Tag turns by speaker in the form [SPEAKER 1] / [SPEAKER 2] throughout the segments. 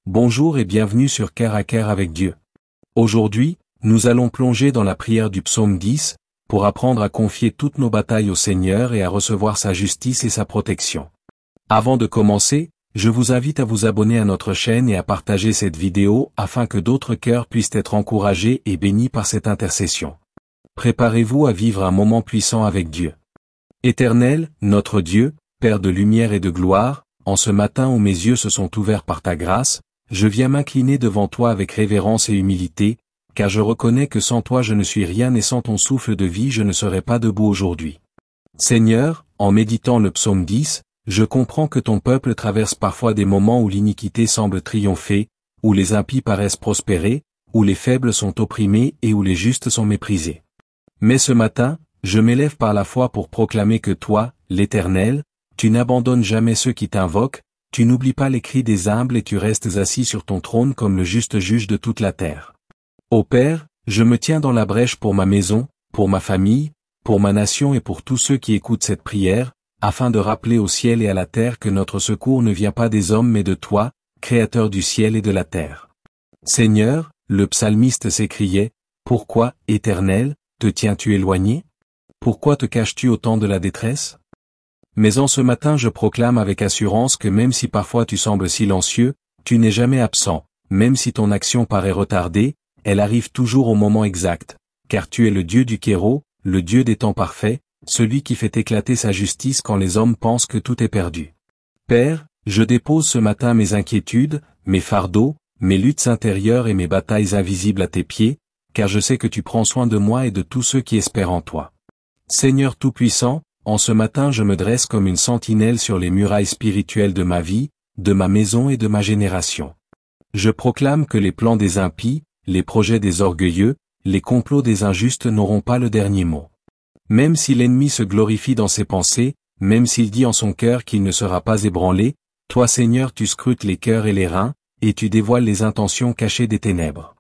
[SPEAKER 1] Bonjour et bienvenue sur Cœur à Cœur avec Dieu. Aujourd'hui, nous allons plonger dans la prière du psaume 10, pour apprendre à confier toutes nos batailles au Seigneur et à recevoir sa justice et sa protection. Avant de commencer, je vous invite à vous abonner à notre chaîne et à partager cette vidéo afin que d'autres cœurs puissent être encouragés et bénis par cette intercession. Préparez-vous à vivre un moment puissant avec Dieu. Éternel, notre Dieu, Père de lumière et de gloire, en ce matin où mes yeux se sont ouverts par ta grâce, je viens m'incliner devant toi avec révérence et humilité, car je reconnais que sans toi je ne suis rien et sans ton souffle de vie je ne serais pas debout aujourd'hui. Seigneur, en méditant le psaume 10, je comprends que ton peuple traverse parfois des moments où l'iniquité semble triompher, où les impies paraissent prospérer, où les faibles sont opprimés et où les justes sont méprisés. Mais ce matin, je m'élève par la foi pour proclamer que toi, l'Éternel, tu n'abandonnes jamais ceux qui t'invoquent, tu n'oublies pas les cris des humbles et tu restes assis sur ton trône comme le juste juge de toute la terre. Ô Père, je me tiens dans la brèche pour ma maison, pour ma famille, pour ma nation et pour tous ceux qui écoutent cette prière, afin de rappeler au ciel et à la terre que notre secours ne vient pas des hommes mais de toi, Créateur du ciel et de la terre. Seigneur, le psalmiste s'écriait, « Pourquoi, Éternel, te tiens-tu éloigné? Pourquoi te caches-tu au temps de la détresse ?» Mais en ce matin je proclame avec assurance que même si parfois tu sembles silencieux, tu n'es jamais absent, même si ton action paraît retardée, elle arrive toujours au moment exact, car tu es le Dieu du Kéro, le Dieu des temps parfaits, celui qui fait éclater sa justice quand les hommes pensent que tout est perdu. Père, je dépose ce matin mes inquiétudes, mes fardeaux, mes luttes intérieures et mes batailles invisibles à tes pieds, car je sais que tu prends soin de moi et de tous ceux qui espèrent en toi. Seigneur Tout-Puissant, en ce matin je me dresse comme une sentinelle sur les murailles spirituelles de ma vie, de ma maison et de ma génération. Je proclame que les plans des impies, les projets des orgueilleux, les complots des injustes n'auront pas le dernier mot. Même si l'ennemi se glorifie dans ses pensées, même s'il dit en son cœur qu'il ne sera pas ébranlé, toi Seigneur tu scrutes les cœurs et les reins, et tu dévoiles les intentions cachées des ténèbres.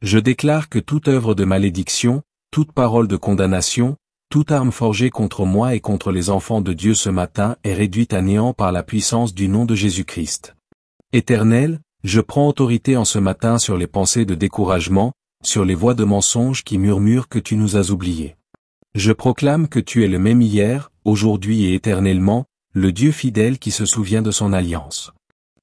[SPEAKER 1] Je déclare que toute œuvre de malédiction, toute parole de condamnation, toute arme forgée contre moi et contre les enfants de Dieu ce matin est réduite à néant par la puissance du nom de Jésus-Christ. Éternel, je prends autorité en ce matin sur les pensées de découragement, sur les voix de mensonges qui murmurent que tu nous as oubliés. Je proclame que tu es le même hier, aujourd'hui et éternellement, le Dieu fidèle qui se souvient de son alliance.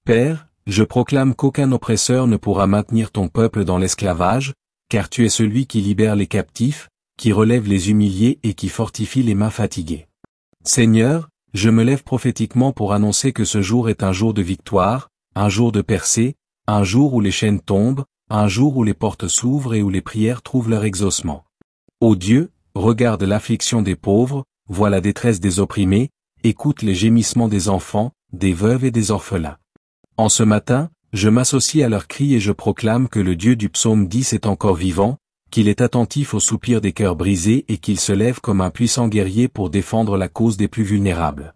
[SPEAKER 1] Père, je proclame qu'aucun oppresseur ne pourra maintenir ton peuple dans l'esclavage, car tu es celui qui libère les captifs, qui relève les humiliés et qui fortifie les mains fatiguées. Seigneur, je me lève prophétiquement pour annoncer que ce jour est un jour de victoire, un jour de percée, un jour où les chaînes tombent, un jour où les portes s'ouvrent et où les prières trouvent leur exaucement. Ô Dieu, regarde l'affliction des pauvres, vois la détresse des opprimés, écoute les gémissements des enfants, des veuves et des orphelins. En ce matin, je m'associe à leurs cris et je proclame que le Dieu du psaume 10 est encore vivant, qu'il est attentif aux soupirs des cœurs brisés et qu'il se lève comme un puissant guerrier pour défendre la cause des plus vulnérables.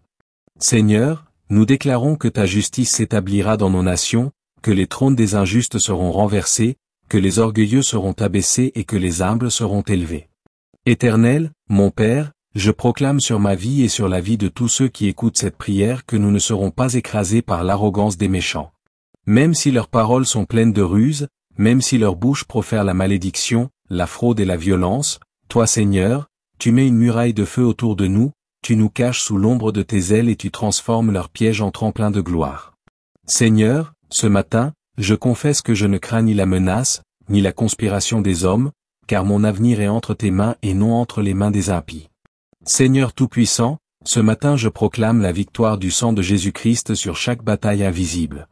[SPEAKER 1] Seigneur, nous déclarons que ta justice s'établira dans nos nations, que les trônes des injustes seront renversés, que les orgueilleux seront abaissés et que les humbles seront élevés. Éternel, mon Père, je proclame sur ma vie et sur la vie de tous ceux qui écoutent cette prière que nous ne serons pas écrasés par l'arrogance des méchants. Même si leurs paroles sont pleines de ruses, même si leur bouche profère la malédiction, la fraude et la violence, toi Seigneur, tu mets une muraille de feu autour de nous, tu nous caches sous l'ombre de tes ailes et tu transformes leurs pièges en tremplin de gloire. Seigneur, ce matin, je confesse que je ne crains ni la menace, ni la conspiration des hommes, car mon avenir est entre tes mains et non entre les mains des impies. Seigneur Tout-Puissant, ce matin je proclame la victoire du sang de Jésus-Christ sur chaque bataille invisible.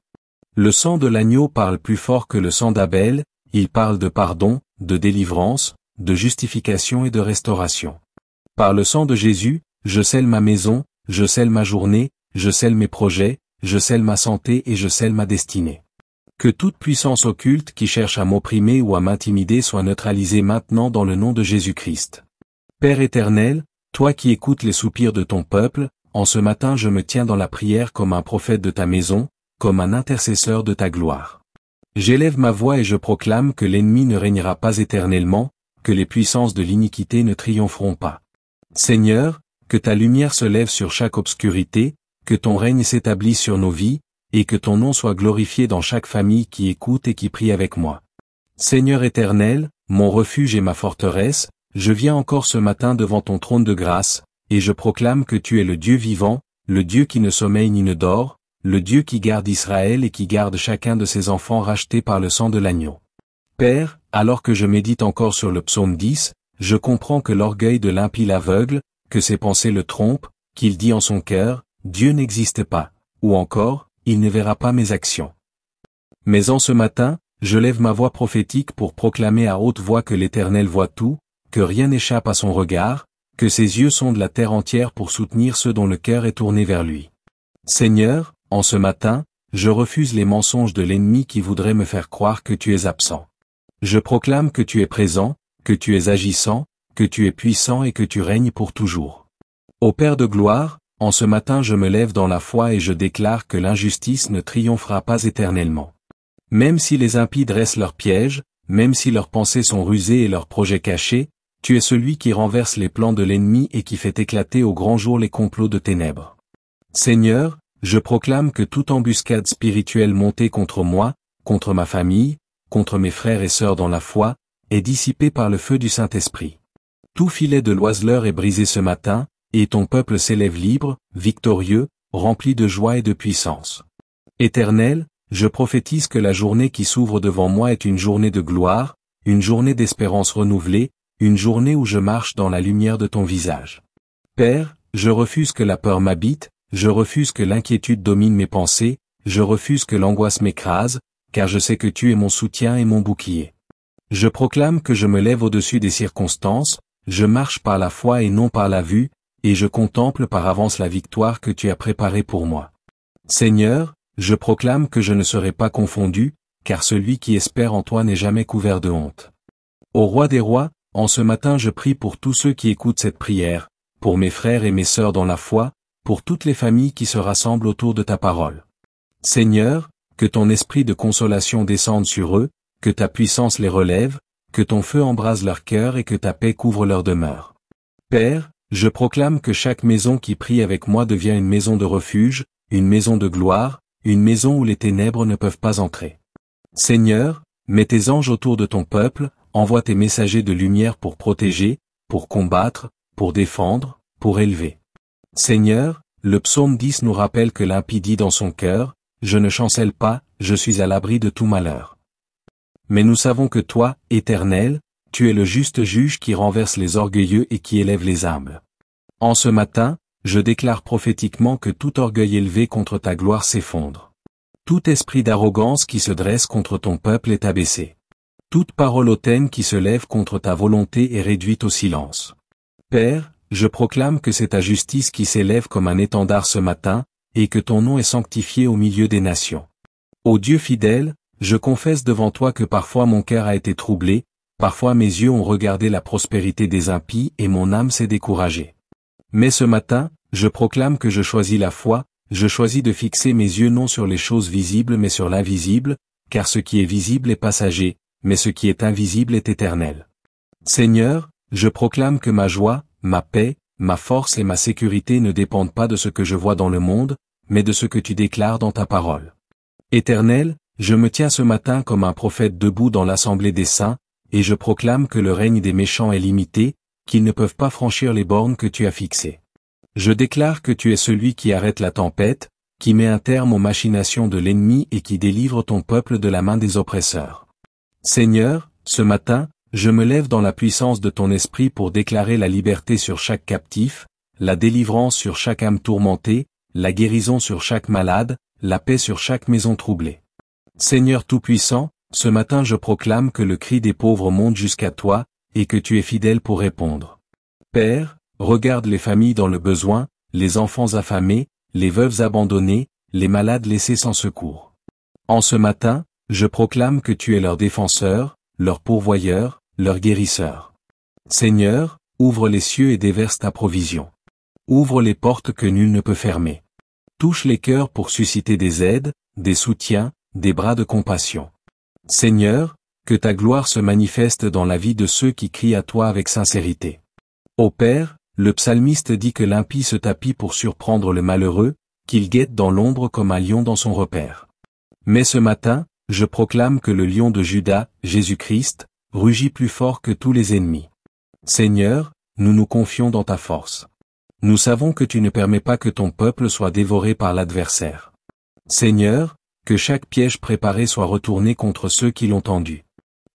[SPEAKER 1] Le sang de l'agneau parle plus fort que le sang d'Abel, il parle de pardon, de délivrance, de justification et de restauration. Par le sang de Jésus, je scelle ma maison, je scelle ma journée, je scelle mes projets, je scelle ma santé et je scelle ma destinée. Que toute puissance occulte qui cherche à m'opprimer ou à m'intimider soit neutralisée maintenant dans le nom de Jésus-Christ. Père éternel, toi qui écoutes les soupirs de ton peuple, en ce matin je me tiens dans la prière comme un prophète de ta maison, comme un intercesseur de ta gloire. J'élève ma voix et je proclame que l'ennemi ne régnera pas éternellement, que les puissances de l'iniquité ne triompheront pas. Seigneur, que ta lumière se lève sur chaque obscurité, que ton règne s'établisse sur nos vies, et que ton nom soit glorifié dans chaque famille qui écoute et qui prie avec moi. Seigneur éternel, mon refuge et ma forteresse, je viens encore ce matin devant ton trône de grâce, et je proclame que tu es le Dieu vivant, le Dieu qui ne sommeille ni ne dort, le Dieu qui garde Israël et qui garde chacun de ses enfants rachetés par le sang de l'agneau. Père, alors que je médite encore sur le psaume 10, je comprends que l'orgueil de l'impie l'aveugle, que ses pensées le trompent, qu'il dit en son cœur, Dieu n'existe pas, ou encore, il ne verra pas mes actions. Mais en ce matin, je lève ma voix prophétique pour proclamer à haute voix que l'Éternel voit tout, que rien n'échappe à son regard, que ses yeux sondent la terre entière pour soutenir ceux dont le cœur est tourné vers lui. Seigneur, en ce matin, je refuse les mensonges de l'ennemi qui voudrait me faire croire que tu es absent. Je proclame que tu es présent, que tu es agissant, que tu es puissant et que tu règnes pour toujours. Ô Père de gloire, en ce matin je me lève dans la foi et je déclare que l'injustice ne triomphera pas éternellement. Même si les impies dressent leurs pièges, même si leurs pensées sont rusées et leurs projets cachés, tu es celui qui renverse les plans de l'ennemi et qui fait éclater au grand jour les complots de ténèbres. Seigneur, je proclame que toute embuscade spirituelle montée contre moi, contre ma famille, contre mes frères et sœurs dans la foi, est dissipée par le feu du Saint-Esprit. Tout filet de l'oiseleur est brisé ce matin, et ton peuple s'élève libre, victorieux, rempli de joie et de puissance. Éternel, je prophétise que la journée qui s'ouvre devant moi est une journée de gloire, une journée d'espérance renouvelée, une journée où je marche dans la lumière de ton visage. Père, je refuse que la peur m'habite, je refuse que l'inquiétude domine mes pensées, je refuse que l'angoisse m'écrase, car je sais que tu es mon soutien et mon bouclier. Je proclame que je me lève au-dessus des circonstances, je marche par la foi et non par la vue, et je contemple par avance la victoire que tu as préparée pour moi. Seigneur, je proclame que je ne serai pas confondu, car celui qui espère en toi n'est jamais couvert de honte. Ô Roi des rois, en ce matin je prie pour tous ceux qui écoutent cette prière, pour mes frères et mes sœurs dans la foi, pour toutes les familles qui se rassemblent autour de ta parole. Seigneur, que ton esprit de consolation descende sur eux, que ta puissance les relève, que ton feu embrase leur cœur et que ta paix couvre leur demeure. Père, je proclame que chaque maison qui prie avec moi devient une maison de refuge, une maison de gloire, une maison où les ténèbres ne peuvent pas entrer. Seigneur, mets tes anges autour de ton peuple, envoie tes messagers de lumière pour protéger, pour combattre, pour défendre, pour élever. Seigneur, le psaume 10 nous rappelle que l'impie dit dans son cœur, « Je ne chancelle pas, je suis à l'abri de tout malheur. » Mais nous savons que toi, Éternel, tu es le juste juge qui renverse les orgueilleux et qui élève les humbles. En ce matin, je déclare prophétiquement que tout orgueil élevé contre ta gloire s'effondre. Tout esprit d'arrogance qui se dresse contre ton peuple est abaissé. Toute parole hautaine qui se lève contre ta volonté est réduite au silence. Père, je proclame que c'est ta justice qui s'élève comme un étendard ce matin, et que ton nom est sanctifié au milieu des nations. Ô Dieu fidèle, je confesse devant toi que parfois mon cœur a été troublé, parfois mes yeux ont regardé la prospérité des impies et mon âme s'est découragée. Mais ce matin, je proclame que je choisis la foi, je choisis de fixer mes yeux non sur les choses visibles mais sur l'invisible, car ce qui est visible est passager, mais ce qui est invisible est éternel. Seigneur, je proclame que ma joie, ma paix, ma force et ma sécurité ne dépendent pas de ce que je vois dans le monde, mais de ce que tu déclares dans ta parole. Éternel, je me tiens ce matin comme un prophète debout dans l'assemblée des saints, et je proclame que le règne des méchants est limité, qu'ils ne peuvent pas franchir les bornes que tu as fixées. Je déclare que tu es celui qui arrête la tempête, qui met un terme aux machinations de l'ennemi et qui délivre ton peuple de la main des oppresseurs. Seigneur, ce matin, je me lève dans la puissance de ton esprit pour déclarer la liberté sur chaque captif, la délivrance sur chaque âme tourmentée, la guérison sur chaque malade, la paix sur chaque maison troublée. Seigneur Tout-Puissant, ce matin je proclame que le cri des pauvres monte jusqu'à toi, et que tu es fidèle pour répondre. Père, regarde les familles dans le besoin, les enfants affamés, les veuves abandonnées, les malades laissés sans secours. En ce matin, je proclame que tu es leur défenseur, leur pourvoyeur, leur guérisseur. Seigneur, ouvre les cieux et déverse ta provision. Ouvre les portes que nul ne peut fermer. Touche les cœurs pour susciter des aides, des soutiens, des bras de compassion. Seigneur, que ta gloire se manifeste dans la vie de ceux qui crient à toi avec sincérité. Ô Père, le psalmiste dit que l'impie se tapit pour surprendre le malheureux, qu'il guette dans l'ombre comme un lion dans son repère. Mais ce matin, je proclame que le lion de Juda, Jésus-Christ, rugit plus fort que tous les ennemis. Seigneur, nous nous confions dans ta force. Nous savons que tu ne permets pas que ton peuple soit dévoré par l'adversaire. Seigneur, que chaque piège préparé soit retourné contre ceux qui l'ont tendu.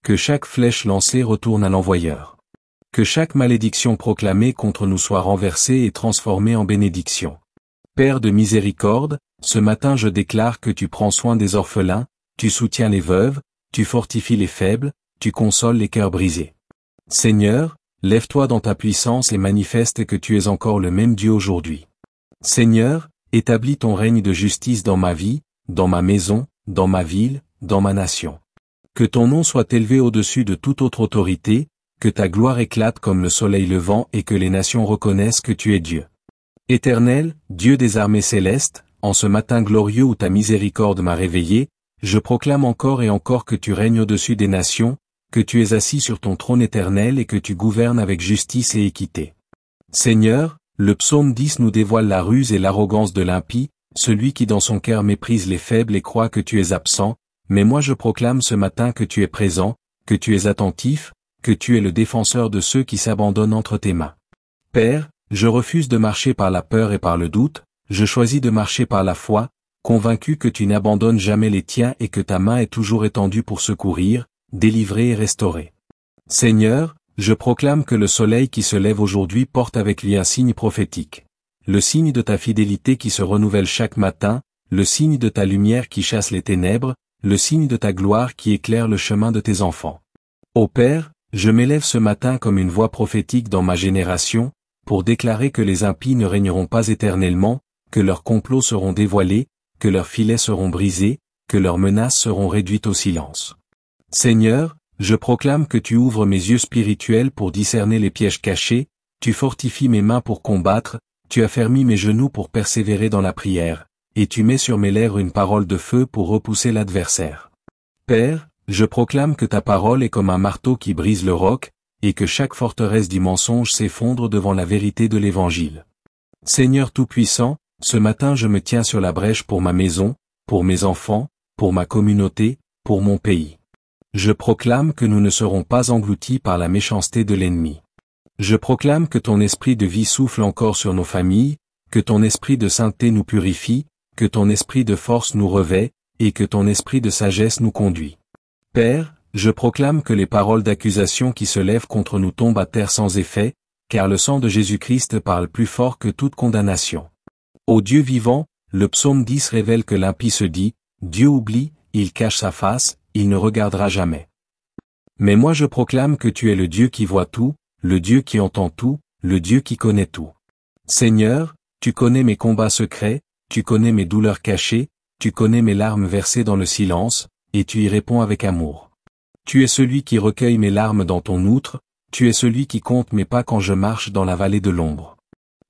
[SPEAKER 1] Que chaque flèche lancée retourne à l'envoyeur. Que chaque malédiction proclamée contre nous soit renversée et transformée en bénédiction. Père de miséricorde, ce matin je déclare que tu prends soin des orphelins, tu soutiens les veuves, tu fortifies les faibles, tu consoles les cœurs brisés. Seigneur, lève-toi dans ta puissance et manifeste que tu es encore le même Dieu aujourd'hui. Seigneur, établis ton règne de justice dans ma vie, dans ma maison, dans ma ville, dans ma nation. Que ton nom soit élevé au-dessus de toute autre autorité, que ta gloire éclate comme le soleil levant et que les nations reconnaissent que tu es Dieu. Éternel, Dieu des armées célestes, en ce matin glorieux où ta miséricorde m'a réveillé, je proclame encore et encore que tu règnes au-dessus des nations, que tu es assis sur ton trône éternel et que tu gouvernes avec justice et équité. Seigneur, le psaume 10 nous dévoile la ruse et l'arrogance de l'impie, celui qui dans son cœur méprise les faibles et croit que tu es absent, mais moi je proclame ce matin que tu es présent, que tu es attentif, que tu es le défenseur de ceux qui s'abandonnent entre tes mains. Père, je refuse de marcher par la peur et par le doute, je choisis de marcher par la foi, convaincu que tu n'abandonnes jamais les tiens et que ta main est toujours étendue pour secourir, délivrer et restaurer. Seigneur, je proclame que le soleil qui se lève aujourd'hui porte avec lui un signe prophétique. Le signe de ta fidélité qui se renouvelle chaque matin, le signe de ta lumière qui chasse les ténèbres, le signe de ta gloire qui éclaire le chemin de tes enfants. Ô Père, je m'élève ce matin comme une voix prophétique dans ma génération, pour déclarer que les impies ne régneront pas éternellement, que leurs complots seront dévoilés, que leurs filets seront brisés, que leurs menaces seront réduites au silence. Seigneur, je proclame que tu ouvres mes yeux spirituels pour discerner les pièges cachés, tu fortifies mes mains pour combattre, tu affermis mes genoux pour persévérer dans la prière, et tu mets sur mes lèvres une parole de feu pour repousser l'adversaire. Père, je proclame que ta parole est comme un marteau qui brise le roc, et que chaque forteresse du mensonge s'effondre devant la vérité de l'Évangile. Seigneur Tout-Puissant, ce matin je me tiens sur la brèche pour ma maison, pour mes enfants, pour ma communauté, pour mon pays. Je proclame que nous ne serons pas engloutis par la méchanceté de l'ennemi. Je proclame que ton esprit de vie souffle encore sur nos familles, que ton esprit de sainteté nous purifie, que ton esprit de force nous revêt, et que ton esprit de sagesse nous conduit. Père, je proclame que les paroles d'accusation qui se lèvent contre nous tombent à terre sans effet, car le sang de Jésus-Christ parle plus fort que toute condamnation. Ô Dieu vivant, le psaume 10 révèle que l'impie se dit, Dieu oublie, il cache sa face, il ne regardera jamais. Mais moi je proclame que tu es le Dieu qui voit tout, le Dieu qui entend tout, le Dieu qui connaît tout. Seigneur, tu connais mes combats secrets, tu connais mes douleurs cachées, tu connais mes larmes versées dans le silence, et tu y réponds avec amour. Tu es celui qui recueille mes larmes dans ton outre, tu es celui qui compte mes pas quand je marche dans la vallée de l'ombre.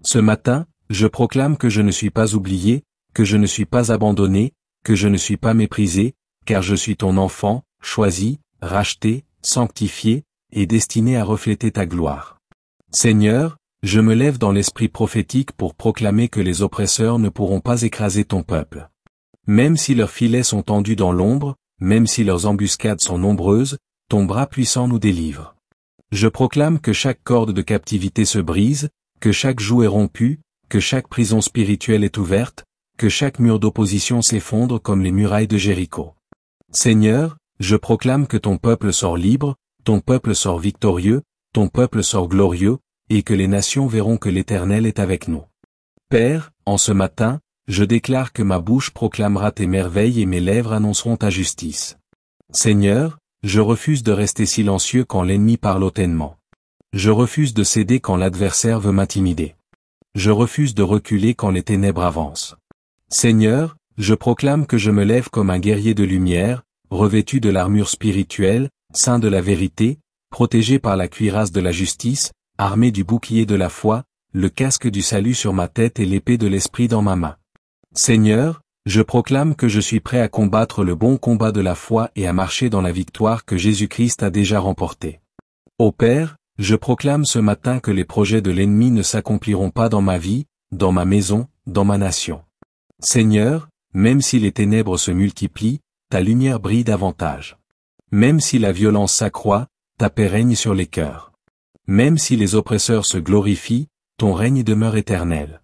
[SPEAKER 1] Ce matin, je proclame que je ne suis pas oublié, que je ne suis pas abandonné, que je ne suis pas méprisé, car je suis ton enfant, choisi, racheté, sanctifié, et destiné à refléter ta gloire. Seigneur, je me lève dans l'esprit prophétique pour proclamer que les oppresseurs ne pourront pas écraser ton peuple. Même si leurs filets sont tendus dans l'ombre, même si leurs embuscades sont nombreuses, ton bras puissant nous délivre. Je proclame que chaque corde de captivité se brise, que chaque joug est rompu, que chaque prison spirituelle est ouverte, que chaque mur d'opposition s'effondre comme les murailles de Jéricho. Seigneur, je proclame que ton peuple sort libre, ton peuple sort victorieux, ton peuple sort glorieux, et que les nations verront que l'Éternel est avec nous. Père, en ce matin, je déclare que ma bouche proclamera tes merveilles et mes lèvres annonceront ta justice. Seigneur, je refuse de rester silencieux quand l'ennemi parle hautement. Je refuse de céder quand l'adversaire veut m'intimider. Je refuse de reculer quand les ténèbres avancent. Seigneur, je proclame que je me lève comme un guerrier de lumière, revêtu de l'armure spirituelle, ceint de la vérité, protégé par la cuirasse de la justice, armé du bouclier de la foi, le casque du salut sur ma tête et l'épée de l'esprit dans ma main. Seigneur, je proclame que je suis prêt à combattre le bon combat de la foi et à marcher dans la victoire que Jésus-Christ a déjà remportée. Ô Père, je proclame ce matin que les projets de l'ennemi ne s'accompliront pas dans ma vie, dans ma maison, dans ma nation. Seigneur, même si les ténèbres se multiplient, ta lumière brille davantage. Même si la violence s'accroît, ta paix règne sur les cœurs. Même si les oppresseurs se glorifient, ton règne demeure éternel.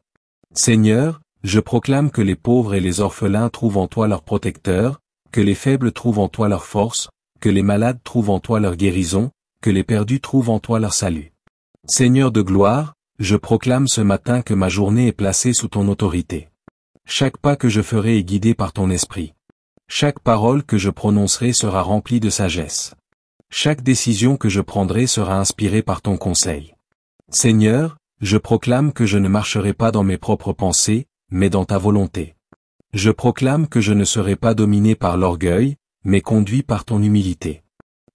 [SPEAKER 1] Seigneur, je proclame que les pauvres et les orphelins trouvent en toi leur protecteur, que les faibles trouvent en toi leur force, que les malades trouvent en toi leur guérison, que les perdus trouvent en toi leur salut. Seigneur de gloire, je proclame ce matin que ma journée est placée sous ton autorité. Chaque pas que je ferai est guidé par ton esprit. Chaque parole que je prononcerai sera remplie de sagesse. Chaque décision que je prendrai sera inspirée par ton conseil. Seigneur, je proclame que je ne marcherai pas dans mes propres pensées, mais dans ta volonté. Je proclame que je ne serai pas dominé par l'orgueil, mais conduit par ton humilité.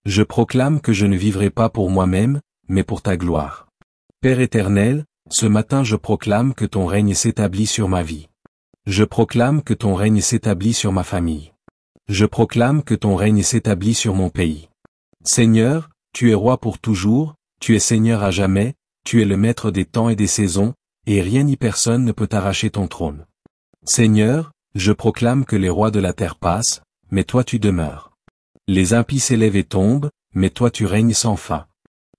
[SPEAKER 1] Je proclame que je ne vivrai pas pour moi-même, mais pour ta gloire. Père éternel, ce matin je proclame que ton règne s'établit sur ma vie. Je proclame que ton règne s'établit sur ma famille. Je proclame que ton règne s'établit sur mon pays. Seigneur, tu es roi pour toujours, tu es Seigneur à jamais, tu es le maître des temps et des saisons, et rien ni personne ne peut arracher ton trône. Seigneur, je proclame que les rois de la terre passent, mais toi tu demeures. Les impies s'élèvent et tombent, mais toi tu règnes sans fin.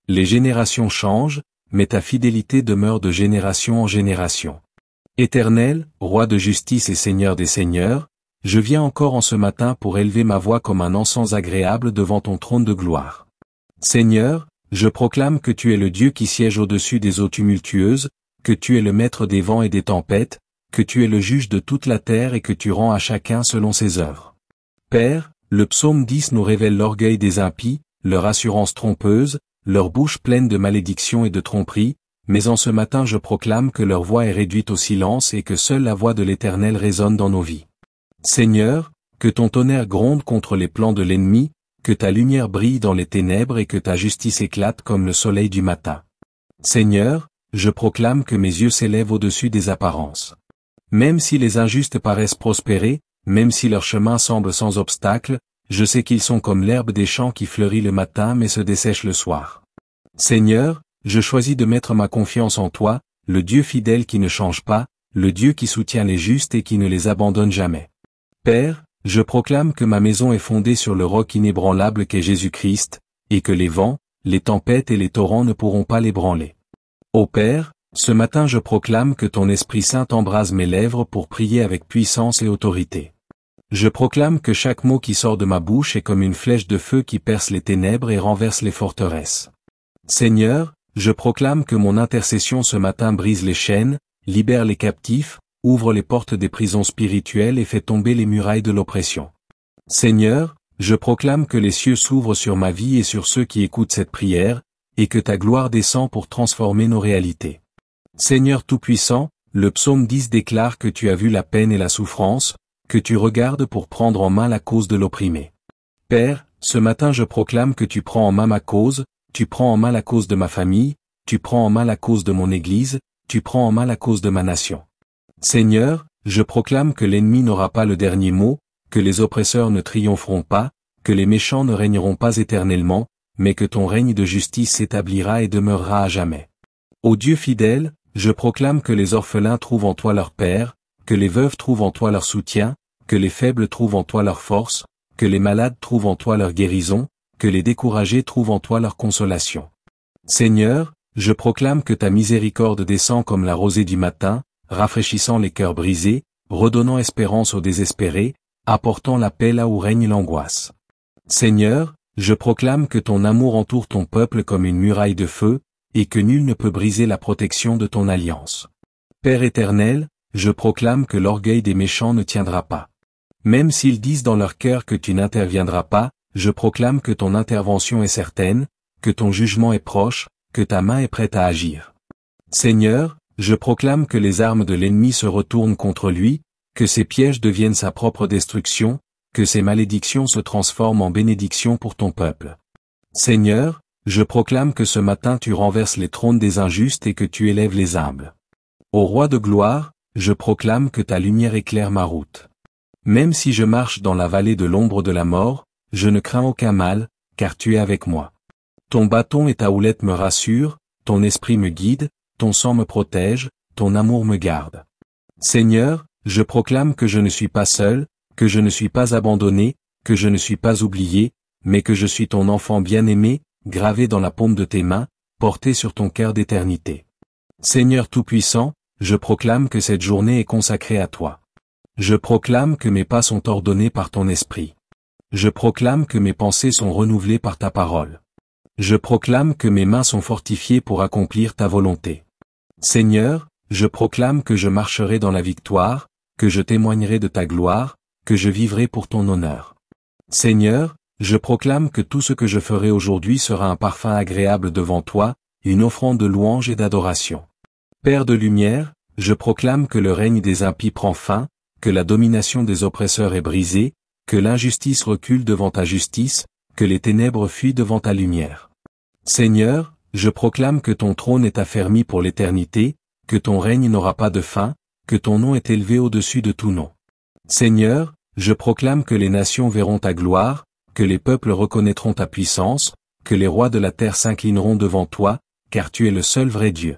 [SPEAKER 1] Les générations changent, mais ta fidélité demeure de génération en génération. Éternel, roi de justice et Seigneur des seigneurs, je viens encore en ce matin pour élever ma voix comme un encens agréable devant ton trône de gloire. Seigneur, je proclame que tu es le Dieu qui siège au-dessus des eaux tumultueuses, que tu es le maître des vents et des tempêtes, que tu es le juge de toute la terre et que tu rends à chacun selon ses œuvres. Père, le psaume 10 nous révèle l'orgueil des impies, leur assurance trompeuse, leur bouche pleine de malédictions et de tromperies, mais en ce matin je proclame que leur voix est réduite au silence et que seule la voix de l'Éternel résonne dans nos vies. Seigneur, que ton tonnerre gronde contre les plans de l'ennemi, que ta lumière brille dans les ténèbres et que ta justice éclate comme le soleil du matin. Seigneur, je proclame que mes yeux s'élèvent au-dessus des apparences. Même si les injustes paraissent prospérer, même si leur chemin semble sans obstacle, je sais qu'ils sont comme l'herbe des champs qui fleurit le matin mais se dessèche le soir. Seigneur, je choisis de mettre ma confiance en toi, le Dieu fidèle qui ne change pas, le Dieu qui soutient les justes et qui ne les abandonne jamais. Père, je proclame que ma maison est fondée sur le roc inébranlable qu'est Jésus-Christ, et que les vents, les tempêtes et les torrents ne pourront pas l'ébranler. Ô Père, ce matin je proclame que ton Esprit Saint embrase mes lèvres pour prier avec puissance et autorité. Je proclame que chaque mot qui sort de ma bouche est comme une flèche de feu qui perce les ténèbres et renverse les forteresses. Seigneur, je proclame que mon intercession ce matin brise les chaînes, libère les captifs, ouvre les portes des prisons spirituelles et fait tomber les murailles de l'oppression. Seigneur, je proclame que les cieux s'ouvrent sur ma vie et sur ceux qui écoutent cette prière, et que ta gloire descend pour transformer nos réalités. Seigneur Tout-Puissant, le psaume 10 déclare que tu as vu la peine et la souffrance, que tu regardes pour prendre en main la cause de l'opprimé. Père, ce matin je proclame que tu prends en main ma cause, tu prends en main la cause de ma famille, tu prends en main la cause de mon Église, tu prends en main la cause de ma nation. Seigneur, je proclame que l'ennemi n'aura pas le dernier mot, que les oppresseurs ne triompheront pas, que les méchants ne régneront pas éternellement, mais que ton règne de justice s'établira et demeurera à jamais. Ô Dieu fidèle, je proclame que les orphelins trouvent en toi leur père, que les veuves trouvent en toi leur soutien, que les faibles trouvent en toi leur force, que les malades trouvent en toi leur guérison, que les découragés trouvent en toi leur consolation. Seigneur, je proclame que ta miséricorde descend comme la rosée du matin, rafraîchissant les cœurs brisés, redonnant espérance aux désespérés, apportant la paix là où règne l'angoisse. Seigneur, je proclame que ton amour entoure ton peuple comme une muraille de feu, et que nul ne peut briser la protection de ton alliance. Père éternel, je proclame que l'orgueil des méchants ne tiendra pas. Même s'ils disent dans leur cœur que tu n'interviendras pas, je proclame que ton intervention est certaine, que ton jugement est proche, que ta main est prête à agir. Seigneur, je proclame que les armes de l'ennemi se retournent contre lui, que ses pièges deviennent sa propre destruction, que ses malédictions se transforment en bénédictions pour ton peuple. Seigneur, je proclame que ce matin tu renverses les trônes des injustes et que tu élèves les humbles. Ô roi de gloire, je proclame que ta lumière éclaire ma route. Même si je marche dans la vallée de l'ombre de la mort, je ne crains aucun mal, car tu es avec moi. Ton bâton et ta houlette me rassurent, ton esprit me guide, ton sang me protège, ton amour me garde. Seigneur, je proclame que je ne suis pas seul, que je ne suis pas abandonné, que je ne suis pas oublié, mais que je suis ton enfant bien-aimé, gravé dans la paume de tes mains, porté sur ton cœur d'éternité. Seigneur Tout-Puissant, je proclame que cette journée est consacrée à toi. Je proclame que mes pas sont ordonnés par ton esprit. Je proclame que mes pensées sont renouvelées par ta parole. Je proclame que mes mains sont fortifiées pour accomplir ta volonté. Seigneur, je proclame que je marcherai dans la victoire, que je témoignerai de ta gloire, que je vivrai pour ton honneur. Seigneur, je proclame que tout ce que je ferai aujourd'hui sera un parfum agréable devant toi, une offrande de louange et d'adoration. Père de lumière, je proclame que le règne des impies prend fin, que la domination des oppresseurs est brisée, que l'injustice recule devant ta justice, que les ténèbres fuient devant ta lumière. Seigneur, je proclame que ton trône est affermi pour l'éternité, que ton règne n'aura pas de fin, que ton nom est élevé au-dessus de tout nom. Seigneur, je proclame que les nations verront ta gloire, que les peuples reconnaîtront ta puissance, que les rois de la terre s'inclineront devant toi, car tu es le seul vrai Dieu.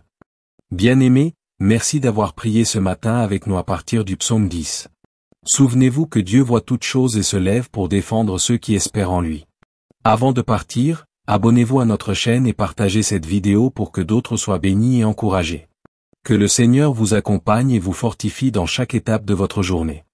[SPEAKER 1] Bien-aimés, merci d'avoir prié ce matin avec nous à partir du psaume 10. Souvenez-vous que Dieu voit toutes choses et se lève pour défendre ceux qui espèrent en lui. Avant de partir, abonnez-vous à notre chaîne et partagez cette vidéo pour que d'autres soient bénis et encouragés. Que le Seigneur vous accompagne et vous fortifie dans chaque étape de votre journée.